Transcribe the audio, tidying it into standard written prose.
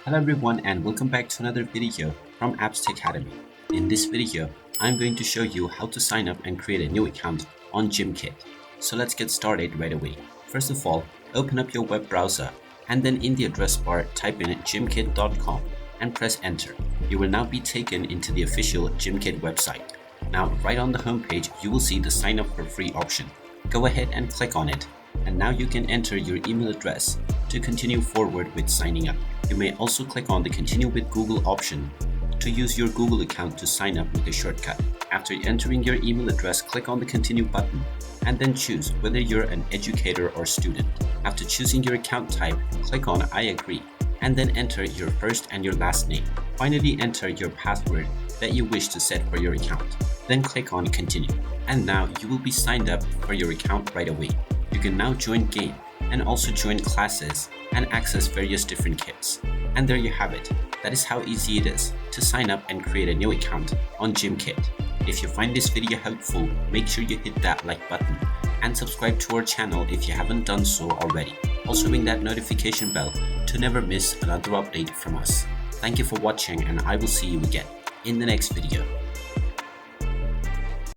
Hello everyone and welcome back to another video from Apps Academy. In this video, I'm going to show you how to sign up and create a new account on Gimkit. So let's get started right away. First of all, open up your web browser and then in the address bar type in gimkit.com and press enter. You will now be taken into the official Gimkit website. Now right on the homepage you will see the sign up for free option. Go ahead and click on it. And now you can enter your email address to continue forward with signing up. You may also click on the continue with Google option to use your Google account to sign up with a shortcut. After entering your email address, click on the continue button and then choose whether you're an educator or student. After choosing your account type, click on I agree and then enter your first and your last name. Finally, enter your password that you wish to set for your account. Then click on continue. And now you will be signed up for your account right away. You can now join game and also join classes and access various different kits. And there you have it. That is how easy it is to sign up and create a new account on Gimkit. If you find this video helpful, make sure you hit that like button and subscribe to our channel if you haven't done so already. Also ring that notification bell to never miss another update from us. Thank you for watching and I will see you again in the next video.